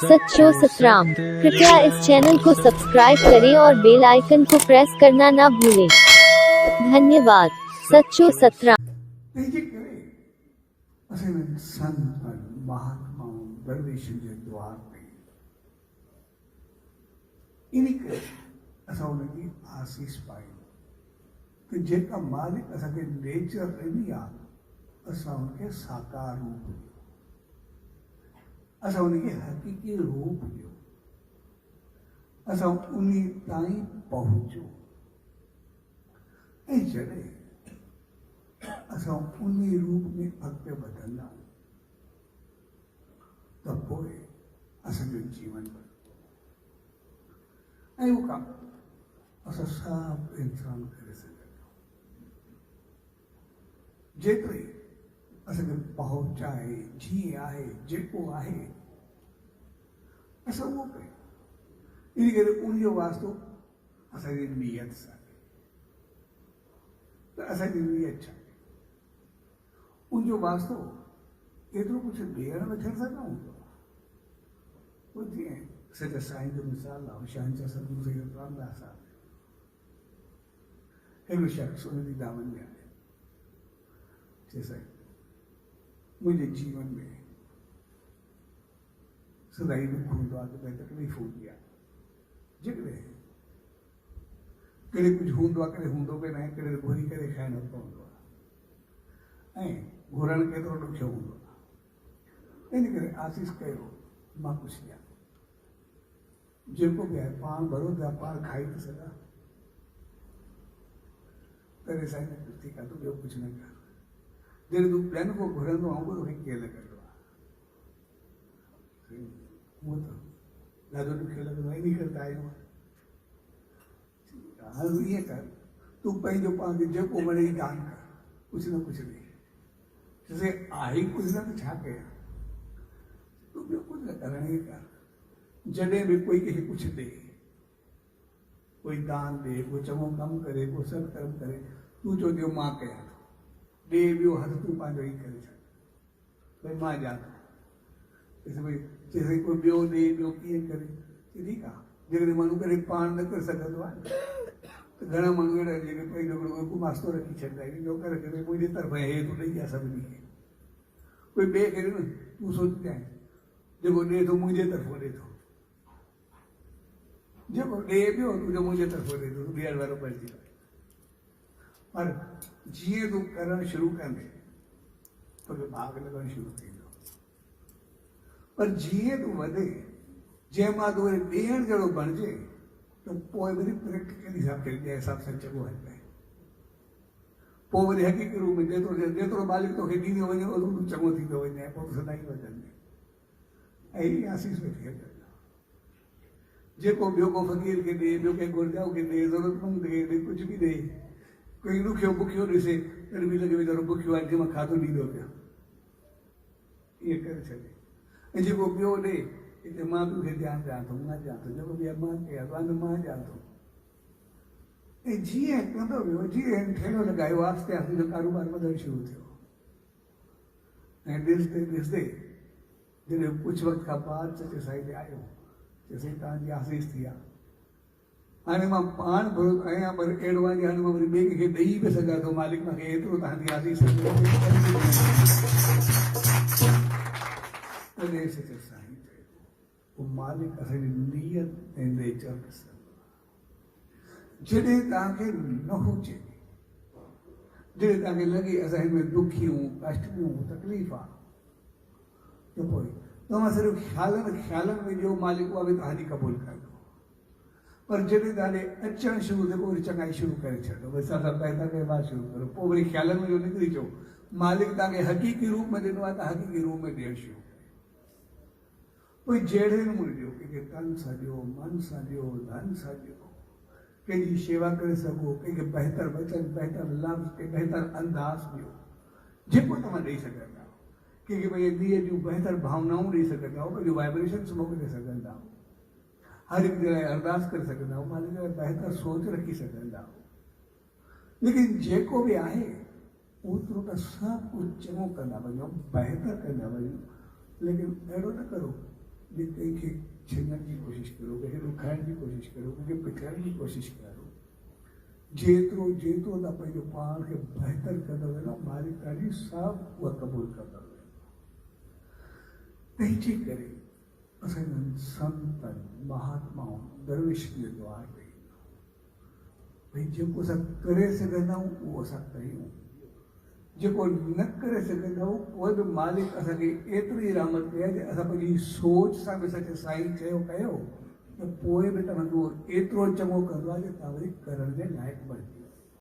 सच्चो सतराम। कृपया इस चैनल को सब्सक्राइब करें और बेल आइकन को प्रेस करना ना भूलें। धन्यवाद। सच्चो सतराम। महात्माओं दरवेश जे द्वार पे इनके असां उनकी आसीस पाई कि जेका मालिक असांखे नेचर ॾिनी आहे असां उनखे साकार रूप ॾियो, असां उनखे हक़ीक़ी रूप ॾियो, असां उन ताईं पहुचो ऐं जॾहिं असां उन रूप में अॻिते वधंदा त पोइ असांजो जीवन ऐं उहो कमु असां सभु इंसान करे सघंदा जेतिरी असांखे पहुच आहे, जीअं आहे, जेको आहे असां उहो कयूं। इन करे उनजो वास्तो असांजी नियत सां आहे। त असांजी नियत छा आहे? उनजो वास्तो एतिरो कुझु ॾियण वठण सां न हूंदो आहे। पोइ जीअं सॼा साईं जो मिसाल आहे, शहंशाह सतगुरु सैयद रामदास साहिब, हिकिड़ो शख़्स उन जी दामन में आहे, चए साईं मुंहिंजे जीवन में सदाई दुख हूंदो आहे, कॾहिं तकलीफ़ हूंदी आहे, जेकॾहिं कॾहिं कुझु हूंदो आहे, कॾहिं हूंदो बि न आहे, कॾहिं घुरी करे खाइणो पवंदो आहे ऐं घुरण केतिरो ॾुखियो हूंदो आहे। इन करे आसीस कयो मां कुझु ॾियां, जेको बि आहे पाण भरो पिया, पाण खाई थो सघां। तॾहिं साईं ठीकु आहे, तूं ॿियो कुझु न कर, जॾहिं तूं ॿियनि खां घुरंदो आहे उहो तोखे कीअं लॻंदो आहे? उहो त ॾाढो ॾुखियो लॻंदो आहे। इन करे त आयो आहे। हाणे तूं ईअं कर, तूं पंहिंजो पाण खे जेको वणे दान कर, कुझु न कुझु ॾे। जैसे आहे कुझु न त छा कयां? तूं ॿियो कुझु न कर, ईअं कर, जॾहिं बि कोई कंहिंखे कुझु ॾे, कोई दान ॾे, कोई चङो कमु करे, कोई सत्कर्म करे, तूं चओ ॾियो मां कयां थो, ॾे ॿियो हथ तूं पंहिंजो ई करे छॾ, भई मां ॾियां थो। भई चए कोई ॿियो ॾे, ॿियो कीअं करे? ठीकु आहे, जेकॾहिं माण्हू करे पाण न करे सघंदो आहे त घणा माण्हू अहिड़ा जेके पंहिंजो गुमास्तो रखी छॾींदा आहिनि, नौकर खे मुंहिंजे तरफ़ां हे तूं ॾेई आहे सभिनी खे। कोई ॿिए खे न, तूं सोचजांइ जेको ॾे थो मुंहिंजे तरफ़ां ॾे थो, जेको ॾे पियो तुंहिंजो मुंहिंजे तरफ़ां ॾे थो, ॾियण वारो बणिजी वञे। पर जीअं तूं करणु शुरू कंदे तोखे भाग लॻणु शुरू थींदो, पर जीअं तूं वधे, जंहिं मां तूं वरी ॾियण जहिड़ो बणिजे त पोइ वरी प्रैक्टिकल हिसाब खे जंहिं हिसाब सां चङो हलंदे, पोइ वरी हक़ीक़ी रूप में जेतिरो मालिक तोखे ॾींदो वञे ओतिरो तूं चङो थींदो वञे, पोइ तूं सदाईं वधंदे। ऐं हीअ आसीस में थिए जेको ॿियो को फ़क़ीर खे ॾे, ॿियो कंहिं घुर्जाऊ खे ॾे, ज़रूरतमंद खे ॾे, कुझु बि ॾे, कोई ॾुखियो बुखियो ॾिसे तॾहिं बि लॻे वीचारो बुखियो आहे, जंहिंमां खाधो ॾींदो पियो, ईअं करे छॾे। ऐं जेको ॿियो ॾे, हिते मां तोखे ध्यानु ॾियां थो, मां ॾियां थो, जेको ॿिया मां कयां थो, मां ॾियां थो। ऐं जीअं कंदो वियो, जीअं ठेलो लॻायो, आहिस्ते आहिस्ते जो कारोबार वधणु शुरू थियो। ऐं ॾिसंदे ॾिसंदे जॾहिं कुझु वक़्त खां बाद चचे साईं ते आयो, चए तव्हांजी आसीस थी आहे, हाणे मां पाण भरो आहियां, पर अहिड़ो आहे हाणे मां वरी ॿिए कंहिंखे ॾेई बि सघां थो, मालिक मूंखे एतिरो तव्हांजी आसीस तॾहिं सचे साईं चयो पोइ मालिक असांजी नियत ऐं नेचर ॾिसंदो आहे। जॾहिं तव्हांखे न हुजे, जॾहिं तव्हांखे लॻे असां हिन में दुखी हूं, कष्ट में हूं, तकलीफ़ आहे, त पोइ तव्हां सिर्फ़ु ख़्यालनि में ॾियो, मालिक उहा बि तव्हांजी क़बूल कंदो। पर जॾहिं तव्हांजे अचणु शुरू थिए पोइ वरी चङाई शुरू करे छॾो, भई असां पैसा कहिड़ा शुरू करो, पोइ वरी ख़्यालनि में जो निकिरी अचो, मालिक तव्हांखे हक़ीक़ी रूप में ॾिनो आहे त हक़ीक़ी रूप में ॾियणु शुरू कयो। कोई जहिड़े नमूने ॾियो, कंहिंखे तन सां ॾियो, मन सां ॾियो, धन सां ॾियो, कंहिंजी शेवा करे सघो, कंहिंखे बहितर वचन, बहितर लफ़्ज़, कंहिं बहितर अंदाज़ ॾियो, जेको तव्हां ॾेई सघंदा आहियो। कंहिंखे पंहिंजे धीअ जूं बहितर भावनाऊं ॾेई सघंदा आहियो, पंहिंजो वाइब्रेशन्स मोकिले सघंदा आहियो, हर हिकु जे लाइ अरदास करे सघंदा आहियो, मालिक लाइ बहितर सोच रखी सघंदा आहियो। लेकिन जेको बि आहे ओतिरो त सभु कुझु चङो कंदा वञो, बहितर कंदा वञो, लेकिन अहिड़ो न करो जे कंहिंखे छेड़ण जी कोशिशि करो, कंहिंखे ॾुखाइण जी कोशिशि करो, कंहिंखे पिटाइण जी कोशिशि करो, जेतिरो जेतिरो तव्हां पंहिंजो पाण खे बहितर कंदव न, मालिक तव्हांजी सभु उहा क़बूल कंदव। तंहिंजे करे असांजनि संतनि महात्माउनि दरवेशनि जे द्वार ते भई जेको असां करे सघंदा आहियूं उहो असां कयूं, जेको न करे सघंदा आहियूं उहो बि मालिक असांखे एतिरी रहमत कई आहे जे असां पंहिंजी सोच सां बि सच साईं चयो कयो त पोइ बि तव्हांजो एतिरो चङो कंदो आहे जो तव्हां वरी करण जे लाइक़ु बणिजी